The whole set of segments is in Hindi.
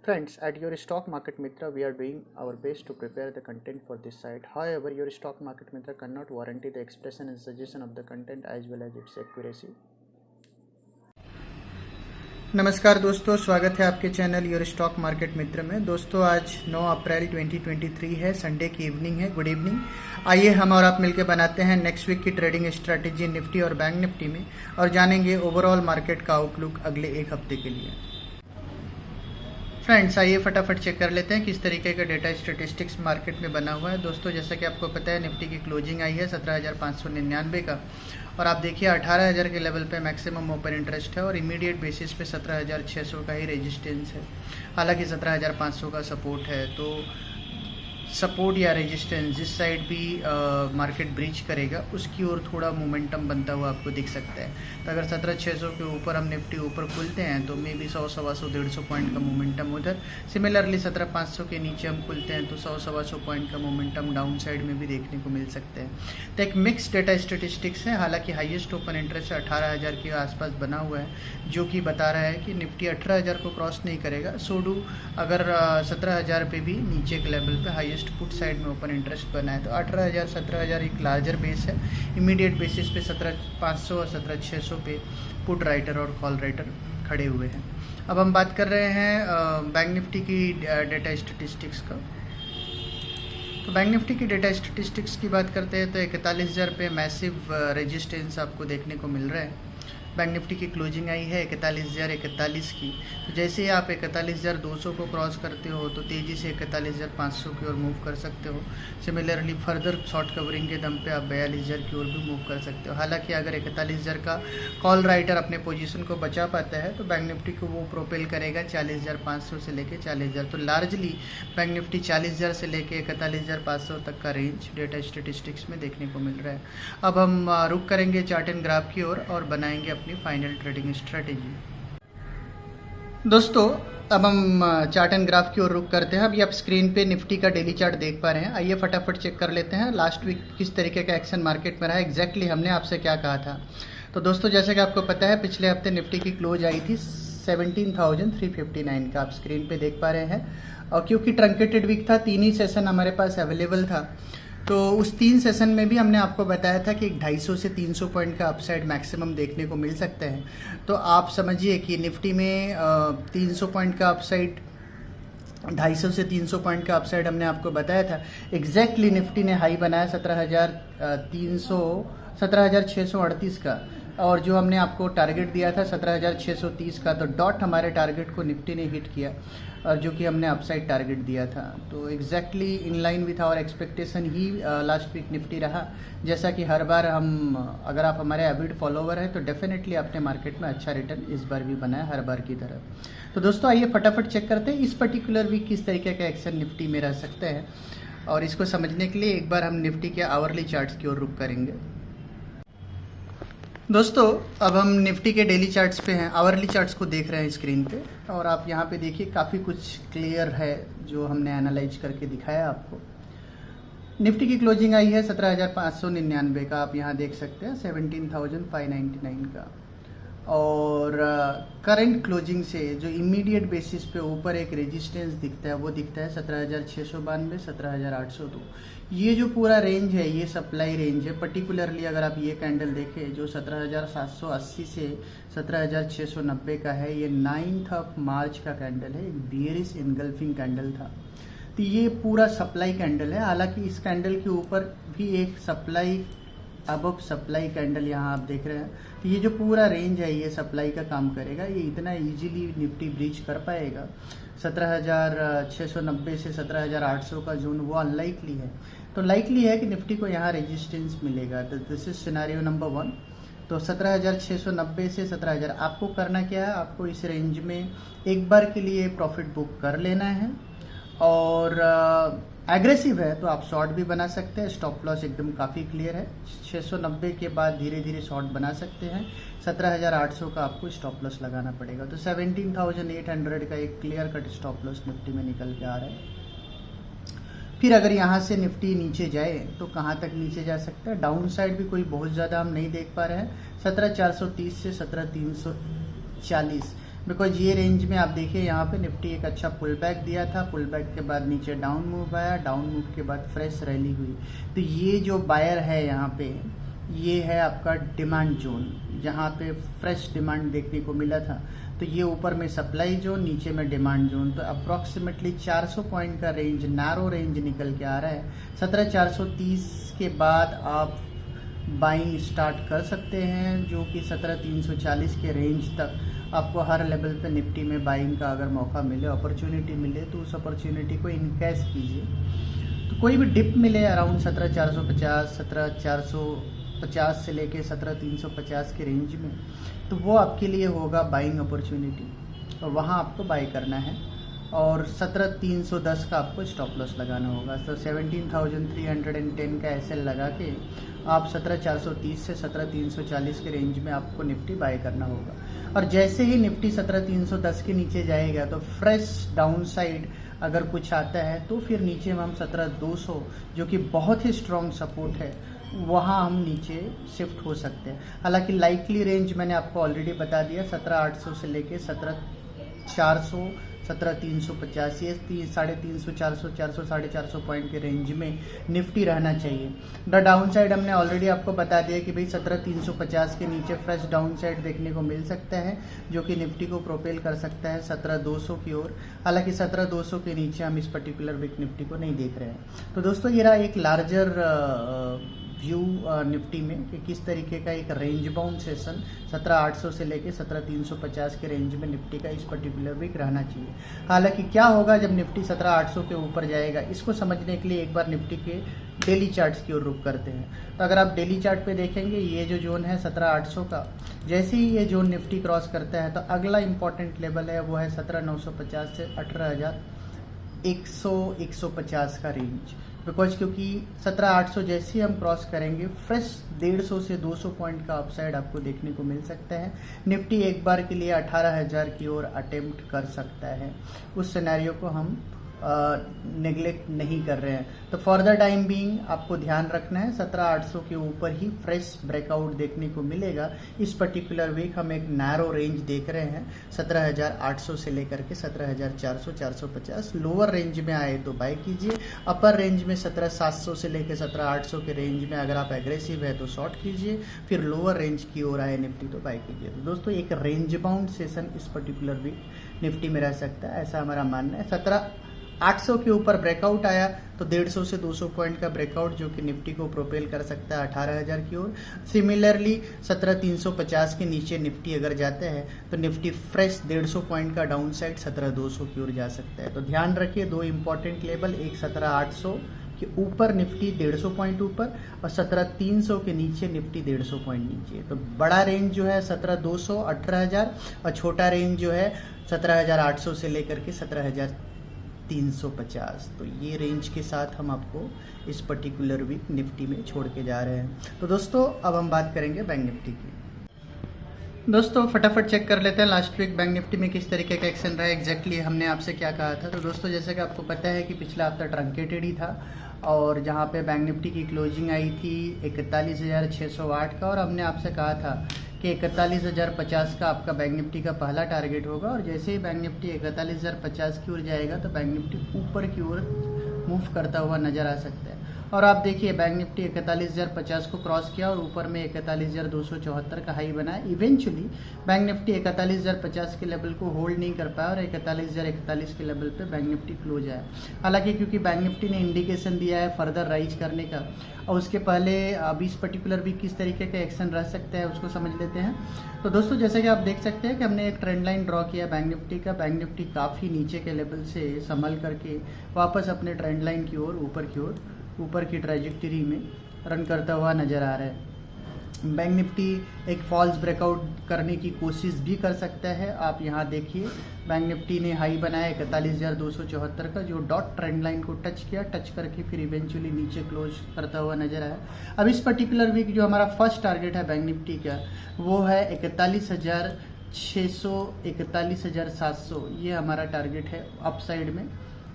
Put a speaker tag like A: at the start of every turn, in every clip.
A: Friends, at your Stock Market Mitra, we are doing our best to prepare the content for this site. However, your Stock Market Mitra cannot guarantee the expression and suggestion of the content as well as its accuracy. नमस्कार दोस्तों, स्वागत है आपके चैनल योर स्टॉक मार्केट मित्र में। दोस्तों, आज 9 अप्रैल 2023 है, संडे की इवनिंग है। Good evening. आइए हम और आप मिलकर बनाते हैं नेक्स्ट वीक की ट्रेडिंग स्ट्रैटेजी निफ्टी और बैंक निफ्टी में और जानेंगे ओवरऑल मार्केट का आउटलुक अगले एक हफ्ते के लिए। फ्रेंड्स, आइए फटाफट चेक कर लेते हैं किस तरीके का डेटा स्टेटिस्टिक्स मार्केट में बना हुआ है। दोस्तों, जैसा कि आपको पता है, निफ्टी की क्लोजिंग आई है 17,599 का और आप देखिए 18,000 के लेवल पे मैक्सिमम ओपन इंटरेस्ट है और इमीडिएट बेसिस पे 17,600 का ही रेजिस्टेंस है। हालांकि 17,500 का सपोर्ट है, तो सपोर्ट या रेजिस्टेंस जिस साइड भी मार्केट ब्रीच करेगा उसकी ओर थोड़ा मोमेंटम बनता हुआ आपको दिख सकता है। तो अगर 17,600 के ऊपर हम निफ्टी ऊपर खुलते हैं तो मे बी 100, 125, 150 पॉइंट का मोमेंटम उधर। सिमिलरली 17,500 के नीचे हम खुलते हैं तो 100, 125 पॉइंट का मोमेंटम डाउन साइड में भी देखने को मिल सकते हैं। तो एक मिक्स डेटा स्टेटिस्टिक्स है। हालांकि हाईएस्ट ओपन इंटरेस्ट 18,000 के आसपास बना हुआ है, जो कि बता रहा है कि निफ्टी 18,000 को क्रॉस नहीं करेगा। सोडू अगर 17,000 पे भी नीचे के लेवल पे हाईएस्ट पुट साइड में ओपन इंटरेस्ट बना है तो 18,000, 17,000 एक लार्जर बेस है। इमीडिएट बेसिस पे 17,500 और 17,600 पे पुट राइटर और कॉल राइटर खड़े हुए हैं। अब हम बात कर रहे हैं बैंक निफ्टी की डेटा स्टेटिस्टिक्स का। तो बैंक निफ्टी की डेटा स्टेटिस्टिक्स की बात करते हैं तो 41,000 पे मैसिव रेजिस्टेंस आपको देखने को मिल रहा है। बैंक निफ्टी की क्लोजिंग आई है 41,041 की। तो जैसे ही आप 41,200 को क्रॉस करते हो तो तेज़ी से 41,500 की ओर मूव कर सकते हो। सिमिलरली फर्दर शॉर्ट कवरिंग के दम पे आप 42,000 की ओर भी मूव कर सकते हो। हालांकि अगर 41,000 का कॉल राइटर अपने पोजीशन को बचा पाता है तो बैंक निफ्टी को वो प्रोपेल करेगा 40,500 से लेकर 40,000। तो लार्जली बैंक निफ्टी 40,000 से लेकर 41,500 तक का रेंज डेटा स्टेटिस्टिक्स में देखने को मिल रहा है। अब हम रुक करेंगे चार्ट एंड ग्राफ की ओर और बनाएंगे अपनी फाइनल ट्रेडिंग स्ट्रेटेजी। दोस्तों, अब हम चार्ट एंड ग्राफ की ओर रुक करते हैं। अभी आप स्क्रीन पे निफ्टी का डेली चार्ट देख पा रहे हैं। आइए फटाफट चेक कर लेते हैं लास्ट वीक किस तरीके का एक्शन मार्केट में रहा। एग्जैक्टली हमने आपसे क्या कहा था। तो दोस्तों, जैसे कि आपको पता है, पिछले हफ्ते निफ्टी की क्लोज आई थी 17,359 का, आप स्क्रीन पे देख पा रहे हैं। और क्योंकि ट्रंकेटेड वीक था, 3 ही सेशन हमारे पास अवेलेबल था, तो उस 3 सेशन में भी हमने आपको बताया था कि 250 से 300 पॉइंट का अपसाइड मैक्सिमम देखने को मिल सकता है। तो आप समझिए कि निफ्टी में 300 पॉइंट का अपसाइड, 250 से 300 पॉइंट का अपसाइड हमने आपको बताया था। एग्जैक्टली निफ्टी ने हाई बनाया 17,638 का, और जो हमने आपको टारगेट दिया था 17,630 का, तो डॉट हमारे टारगेट को निफ्टी ने हिट किया, और जो कि हमने अपसाइड टारगेट दिया था। तो exactly in line with our expectation ही लास्ट वीक निफ्टी रहा। जैसा कि हर बार हम, अगर आप हमारे एविड फॉलोवर हैं तो डेफिनेटली आपने मार्केट में अच्छा रिटर्न इस बार भी बनाया हर बार की तरह। तो दोस्तों, आइए फटाफट चेक करते हैं इस पर्टिकुलर वीक किस तरीके का एक्शन निफ्टी में रह सकता है। और इसको समझने के लिए एक बार हम निफ्टी के आवरली चार्ट्स की ओर रुक करेंगे। दोस्तों, अब हम निफ्टी के डेली चार्ट्स पे हैं, आवरली चार्ट्स को देख रहे हैं स्क्रीन पे, और आप यहाँ पे देखिए काफ़ी कुछ क्लियर है जो हमने एनालाइज करके दिखाया आपको। निफ्टी की क्लोजिंग आई है 17,599 का, आप यहाँ देख सकते हैं 17,599 का। और करंट क्लोजिंग से जो इमीडिएट बेसिस पे ऊपर एक रेजिस्टेंस दिखता है वो दिखता है 17,692, 17,802। ये जो पूरा रेंज है ये सप्लाई रेंज है। पर्टिकुलरली अगर आप ये कैंडल देखें जो 17,780 से 17,690 का है, ये 9 मार्च का कैंडल है, एक बियरिश इनगल्फिंग कैंडल था। तो ये पूरा सप्लाई कैंडल है। हालांकि इस कैंडल के ऊपर भी एक सप्लाई, अब सप्लाई कैंडल यहाँ आप देख रहे हैं। तो ये जो पूरा रेंज है ये सप्लाई का काम करेगा। ये इतना इजीली निफ्टी ब्रीच कर पाएगा 17,690 से 17,800 का जोन, वो अनलाइकली है। तो लाइकली है कि निफ्टी को यहाँ रेजिस्टेंस मिलेगा। तो दिस इज सिनारियो नंबर 1। तो 17,690 से 17,000 आपको करना क्या है, आपको इस रेंज में एक बार के लिए प्रॉफिट बुक कर लेना है। और एग्रेसिव है तो आप शॉर्ट भी बना सकते हैं। स्टॉप लॉस एकदम काफ़ी क्लियर है। 690 के बाद धीरे धीरे शॉर्ट बना सकते हैं। 17,800 का आपको स्टॉप लॉस लगाना पड़ेगा। तो 17,800 का एक clear cut stop loss Nifty में निकल के आ रहा है। फिर अगर यहाँ से निफ्टी नीचे जाए तो कहाँ तक नीचे जा सकता है, डाउन साइड भी कोई बहुत ज़्यादा हम नहीं देख पा रहे हैं। 17,430 से 17,340 बिकॉज ये रेंज में आप देखिए यहाँ पे निफ्टी एक अच्छा पुल बैक दिया था, पुल बैक के बाद नीचे डाउन मूव आया, डाउन मूव के बाद फ्रेश रैली हुई। तो ये जो बायर है यहाँ पे, ये है आपका डिमांड जोन, जहाँ पे फ्रेश डिमांड देखने को मिला था। तो ये ऊपर में सप्लाई जोन, नीचे में डिमांड जोन। तो अप्रॉक्सीमेटली 400 पॉइंट का रेंज, नैरो रेंज निकल के आ रहा है। 17,430 के बाद आप बाइंग स्टार्ट कर सकते हैं, जो कि 17,340 के रेंज तक आपको हर लेवल पे निफ्टी में बाइंग का अगर मौका मिले, अपॉर्चुनिटी मिले, तो उस अपॉर्चुनिटी को इनकैश कीजिए। तो कोई भी डिप मिले अराउंड 17,450, 17,450 से लेके 17,350 के रेंज में, तो वो आपके लिए होगा बाइंग अपॉर्चुनिटी, और वहाँ आपको बाई करना है। और 17,310 का आपको स्टॉप लॉस लगाना होगा। तो 17,310 का एसएल लगा के आप 17,430 से 17,340 के रेंज में आपको निफ्टी बाय करना होगा। और जैसे ही निफ्टी 17,310 के नीचे जाएगा तो फ्रेश डाउन साइड अगर कुछ आता है तो फिर नीचे में हम 17,200, जो कि बहुत ही स्ट्रॉन्ग सपोर्ट है, वहाँ हम नीचे शिफ्ट हो सकते हैं। हालांकि लाइकली रेंज मैंने आपको ऑलरेडी बता दिया, 17,800 से लेके 17,400, 17,350, ये 350, 400, 400, 450 पॉइंट के रेंज में निफ्टी रहना चाहिए। द डाउन साइड हमने ऑलरेडी आपको बता दिया कि भाई 17,350 के नीचे फ्रेश डाउन साइड देखने को मिल सकता है, जो कि निफ्टी को प्रोपेल कर सकता है 17,200 की ओर। हालांकि 17,200 के नीचे हम इस पर्टिकुलर वीक निफ्टी को नहीं देख रहे हैं। तो दोस्तों ये रहा एक लार्जर व्यू निफ्टी में कि किस तरीके का एक रेंज बाउंड सेशन 17,800 से लेके 17,350 के रेंज में निफ्टी का इस पर्टिकुलर वीक रहना चाहिए। हालांकि क्या होगा जब निफ्टी 17,800 के ऊपर जाएगा, इसको समझने के लिए एक बार निफ्टी के डेली चार्ट्स की ओर रुख करते हैं। तो अगर आप डेली चार्ट पे देखेंगे, ये जो जोन है 17,800 का, जैसे ही ये जोन निफ्टी क्रॉस करता है तो अगला इंपॉर्टेंट लेवल है वो है 17,950 से 18,150 का रेंज। बिकॉज क्योंकि 17,800 जैसे ही हम क्रॉस करेंगे, फ्रेश 150 से 200 पॉइंट का अपसाइड आपको देखने को मिल सकता है। निफ्टी एक बार के लिए 18,000 की ओर अटेम्प्ट कर सकता है। उस सिनेरियो को हम नेग्लेक्ट नहीं कर रहे हैं। तो फॉर द टाइम बीइंग आपको ध्यान रखना है 17,800 के ऊपर ही फ्रेश ब्रेकआउट देखने को मिलेगा। इस पर्टिकुलर वीक हम एक नैरो रेंज देख रहे हैं 17,800 से लेकर के 17,400, 450। लोअर रेंज में आए तो बाय कीजिए, अपर रेंज में 17,700 से लेकर 17,800 के रेंज में अगर आप एग्रेसिव है तो शॉर्ट कीजिए, फिर लोअर रेंज की ओर आए निफ्टी तो बाय कीजिए। तो दोस्तों एक रेंज बाउंड सेशन इस पर्टिकुलर वीक निफ्टी में रह सकता है, ऐसा हमारा मानना है। 17,800 के ऊपर ब्रेकआउट आया तो 150 से 200 पॉइंट का ब्रेकआउट जो कि निफ्टी को प्रोपेल कर सकता है 18,000 की ओर। सिमिलरली 17,350 के नीचे निफ्टी अगर जाता है तो निफ्टी फ्रेश 150 पॉइंट का डाउन साइड 17,200 की ओर जा सकता है। तो ध्यान रखिए दो इंपॉर्टेंट लेवल, एक 17,800 के ऊपर निफ्टी 150 पॉइंट ऊपर और 17,300 के नीचे निफ्टी 150 पॉइंट नीचे। तो बड़ा रेंज जो है 17,200, 18,000 और छोटा रेंज जो है 17,800 से लेकर के 17,350। तो ये रेंज के साथ हम आपको इस पर्टिकुलर वीक निफ्टी में छोड़ के जा रहे हैं। तो दोस्तों अब हम बात करेंगे बैंक निफ्टी की। दोस्तों फटाफट चेक कर लेते हैं लास्ट वीक बैंक निफ्टी में किस तरीके का एक्शन रहा है, एग्जैक्टली हमने आपसे क्या कहा था। तो दोस्तों जैसे कि आपको पता है कि पिछला हफ्ता ट्रंकेटेड ही था और जहां पे बैंक निफ्टी की क्लोजिंग आई थी 41,608 का, और हमने आपसे कहा था कि 41,050 का आपका बैंक निफ्टी का पहला टारगेट होगा। और जैसे ही बैंक निफ्टी 41,050 की ओर जाएगा तो बैंक निफ्टी ऊपर की ओर मूव करता हुआ नजर आ सकता है। और आप देखिए बैंक निफ्टी 41,050 को क्रॉस किया और ऊपर में 41,274 का हाई बनाया। इवेंचुअली बैंक निफ्टी 41,050 के लेवल को होल्ड नहीं कर पाया और 41,041 के लेवल पे बैंक निफ्टी क्लोज आया। हालांकि क्योंकि बैंक निफ्टी ने इंडिकेशन दिया है फर्दर राइज करने का, और उसके पहले अब इस पर्टिकुलर वीक किस तरीके का एक्शन रह सकता है उसको समझ लेते हैं। तो दोस्तों जैसे कि आप देख सकते हैं कि हमने एक ट्रेंड लाइन ड्रॉ किया बैंक निफ्टी का। बैंक निफ्टी काफ़ी नीचे के लेवल से संभल करके वापस अपने ट्रेंड लाइन की ओर ऊपर की ट्रैजेक्टरी में रन करता हुआ नज़र आ रहा है। बैंक निफ्टी एक फॉल्स ब्रेकआउट करने की कोशिश भी कर सकता है। आप यहाँ देखिए बैंक निफ्टी ने हाई बनाया 41,274 का, जो डॉट ट्रेंड लाइन को टच किया, टच करके फिर इवेंचुअली नीचे क्लोज करता हुआ नजर आया। अब इस पर्टिकुलर वीक जो हमारा फर्स्ट टारगेट है बैंक निफ्टी का वो है 41,600, 41,700, ये हमारा टारगेट है अपसाइड में।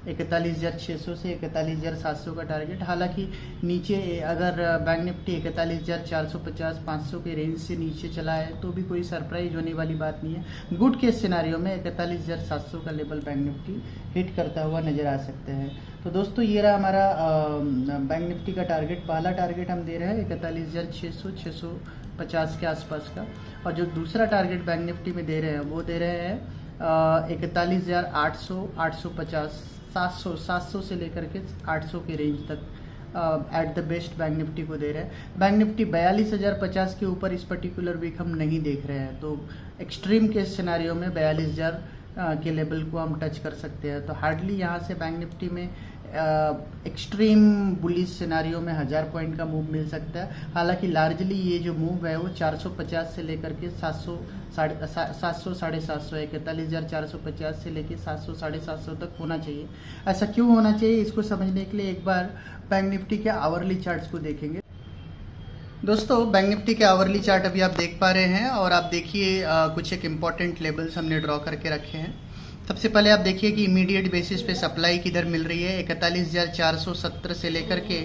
A: 41,600 से 41,700 का टारगेट। हालांकि नीचे अगर बैंक निफ्टी 41,450 500 के रेंज से नीचे चला है तो भी कोई सरप्राइज होने वाली बात नहीं है। गुड केस सिनारियो में 41,700 का लेवल बैंक निफ्टी हिट करता हुआ नज़र आ सकते हैं। तो दोस्तों ये रहा हमारा बैंक निफ्टी का टारगेट। पहला टारगेट हम दे रहे हैं 41,600 650 के आसपास का, और जो दूसरा टारगेट बैंक निफ्टी में दे रहे हैं वो दे रहे हैं 41,800 850 700 से लेकर के 800 के रेंज तक at the best bank Nifty को दे रहे हैं। बैंक निफ्टी 42,050 के ऊपर इस पर्टिकुलर वीक हम नहीं देख रहे हैं, तो एक्सट्रीम केस सिनारियो में 42,000 के लेवल को हम टच कर सकते हैं। तो हार्डली यहाँ से बैंक निफ्टी में एक्सट्रीम बुलिश सिनारियो में 1000 पॉइंट का मूव मिल सकता है। हालांकि लार्जली ये जो मूव है वो 450 से लेकर के 700 700 750 41,450 से लेकर 700 750 तक होना चाहिए। ऐसा क्यों होना चाहिए, इसको समझने के लिए एक बार बैंक निफ्टी के आवरली चार्ट्स को देखेंगे। दोस्तों बैंक निफ्टी के आवरली चार्ट अभी आप देख पा रहे हैं, और आप देखिए कुछ एक इम्पॉर्टेंट लेवल्स हमने ड्रॉ करके रखे हैं। सबसे पहले आप देखिए कि इमीडिएट बेसिस पे सप्लाई किधर मिल रही है। 41,470 से लेकर के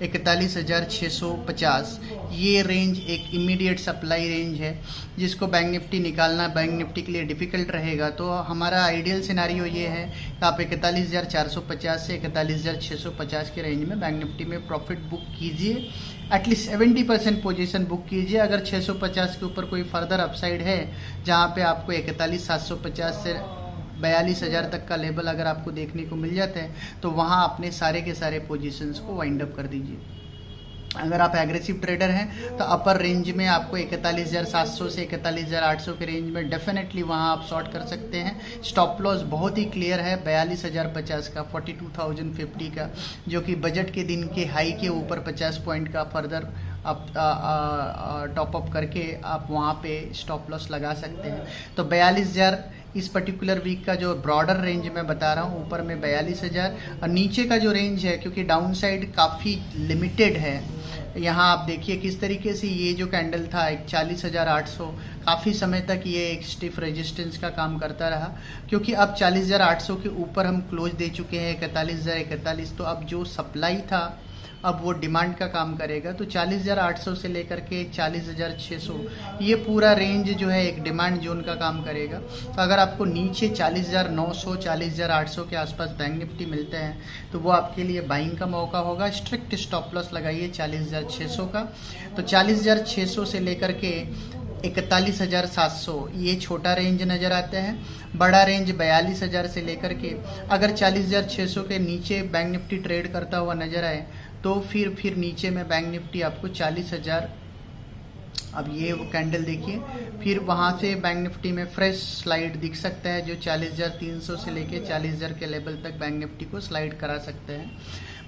A: 41,650 ये रेंज एक इमीडिएट सप्लाई रेंज है, जिसको बैंक निफ्टी निकालना बैंक निफ्टी के लिए डिफ़िकल्ट रहेगा। तो हमारा आइडियल सिनारियो ये है कि आप 41,450 से 41,650 के रेंज में बैंक निफ्टी में प्रॉफिट बुक कीजिए। एटलीस्ट 70% पोजीशन बुक कीजिए। अगर 650 के ऊपर कोई फर्दर अपसाइड है जहाँ पे आपको 41,750 से 42,000 तक का लेवल अगर आपको देखने को मिल जाता है, तो वहाँ अपने सारे के सारे पोजीशंस को वाइंड अप कर दीजिए। अगर आप एग्रेसिव ट्रेडर हैं तो अपर रेंज में आपको 41,700 से 41,800 के रेंज में डेफिनेटली वहाँ आप शॉर्ट कर सकते हैं। स्टॉप लॉस बहुत ही क्लियर है 42,050 का, 42,050 का, जो कि बजट के दिन के हाई के ऊपर 50 पॉइंट का फर्दर आप टॉप अप करके आप वहाँ पे स्टॉप लॉस लगा सकते हैं। तो 42,000 इस पर्टिकुलर वीक का जो ब्रॉडर रेंज मैं बता रहा हूँ, ऊपर में 42,000 और नीचे का जो रेंज है, क्योंकि डाउन साइड काफ़ी लिमिटेड है। यहाँ आप देखिए किस तरीके से ये जो कैंडल था 41,800 काफ़ी समय तक ये एक स्टिफ रेजिस्टेंस का काम करता रहा, क्योंकि अब 40,800 के ऊपर हम क्लोज दे चुके हैं 41,041। तो अब जो सप्लाई था अब वो डिमांड का काम करेगा। तो 40,800 से लेकर के 40,600 ये पूरा रेंज जो है एक डिमांड जोन का काम करेगा। तो अगर आपको नीचे 40,900 40,800 के आसपास बैंक निफ्टी मिलते हैं तो वो आपके लिए बाइंग का मौका होगा। स्ट्रिक्ट स्टॉप लॉस लगाइए 40,600 का। तो 40,600 से लेकर के 41,700 ये छोटा रेंज नज़र आता है। बड़ा रेंज 42,000 से लेकर के अगर 40,600 के नीचे बैंक निफ्टी ट्रेड करता हुआ नज़र आए तो फिर नीचे में बैंक निफ्टी आपको 40,000, अब ये वो कैंडल देखिए, फिर वहाँ से बैंक निफ्टी में फ्रेश स्लाइड दिख सकता है जो 40,300 से लेके 40,000 के लेवल तक बैंक निफ्टी को स्लाइड करा सकते हैं।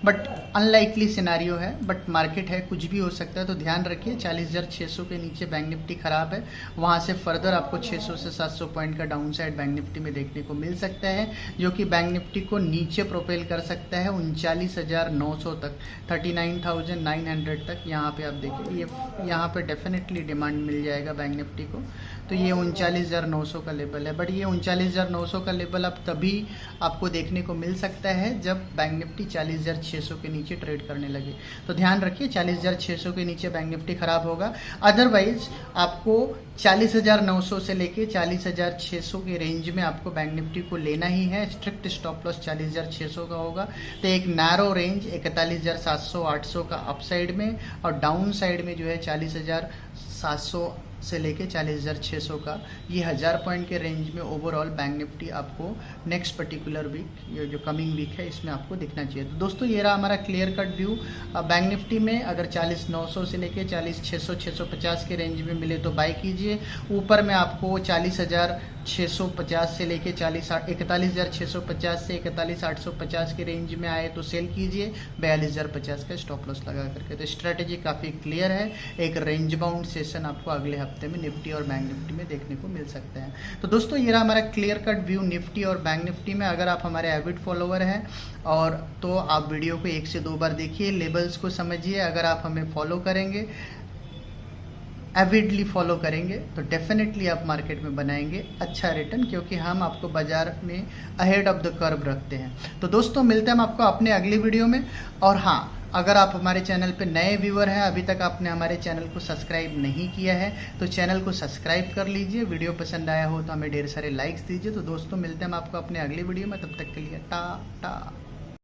A: बट अनलाइकली सिनारियो है, बट मार्केट है, कुछ भी हो सकता है। तो ध्यान रखिए 40,600 के नीचे बैंक निफ्टी खराब है, वहाँ से फर्दर आपको 600 से 700 पॉइंट का डाउन साइड बैंक निफ्टी में देखने को मिल सकता है, जो कि बैंक निफ्टी को नीचे प्रोपेल कर सकता है 39,900 तक, 39,900 तक। यहाँ पे आप देखिए ये यहाँ पे डेफिनेटली डिमांड मिल जाएगा बैंक निफ्टी को। तो ये 39,900 का लेवल है, बट ये 39,900 का लेवल अब तभी आपको देखने को मिल सकता है जब बैंक निफ्टी 40,600 के नीचे ट्रेड करने लगे। तो ध्यान रखिए 40,600 के नीचे बैंक निफ्टी खराब होगा। अदरवाइज आपको 40,900 से लेके 40,600 के रेंज में आपको बैंक निफ्टी को लेना ही है। स्ट्रिक्ट स्टॉप लॉस 40,600 का होगा। तो एक नैरो रेंज 41,700 800 का अपसाइड में, और डाउन साइड में जो है 40,700 से लेके 40,600 का, ये 1000 पॉइंट के रेंज में ओवरऑल बैंक निफ्टी आपको नेक्स्ट पर्टिकुलर वीक, ये जो कमिंग वीक है, इसमें आपको दिखना चाहिए। तो दोस्तों ये रहा हमारा clear cut view. Bank Nifty में अगर 40,900 से लेके 40,600 650 के रेंज में मिले तो बाय कीजिए। ऊपर में आपको 40,650 से लेके 41,650 से 41,850 के रेंज में आए तो सेल कीजिए 42,050 का स्टॉप लॉस लगा करके। तो स्ट्रैटेजी काफ़ी क्लियर है। एक रेंज बाउंड सेशन आपको अगले हफ्ते में निफ्टी और बैंक निफ्टी में देखने को मिल सकते हैं। तो दोस्तों ये रहा हमारा क्लियर कट व्यू निफ्टी और बैंक निफ्टी में। अगर आप हमारे एविड फॉलोवर हैं और तो आप वीडियो को 1 से 2 बार देखिए, लेवल्स को समझिए। अगर आप हमें फॉलो करेंगे एविडली फॉलो करेंगे तो डेफिनेटली आप मार्केट में बनाएंगे अच्छा रिटर्न, क्योंकि हम आपको बाजार में अहेड ऑफ द कर्व रखते हैं। तो दोस्तों मिलते हैं हम आपको अपने अगली वीडियो में। और हाँ, अगर आप हमारे चैनल पे नए व्यूअर हैं, अभी तक आपने हमारे चैनल को सब्सक्राइब नहीं किया है तो चैनल को सब्सक्राइब कर लीजिए। वीडियो पसंद आया हो तो हमें ढेर सारे लाइक्स दीजिए। तो दोस्तों मिलते हैं हम आपको अपने अगली वीडियो में, तब तक के लिए टाटा।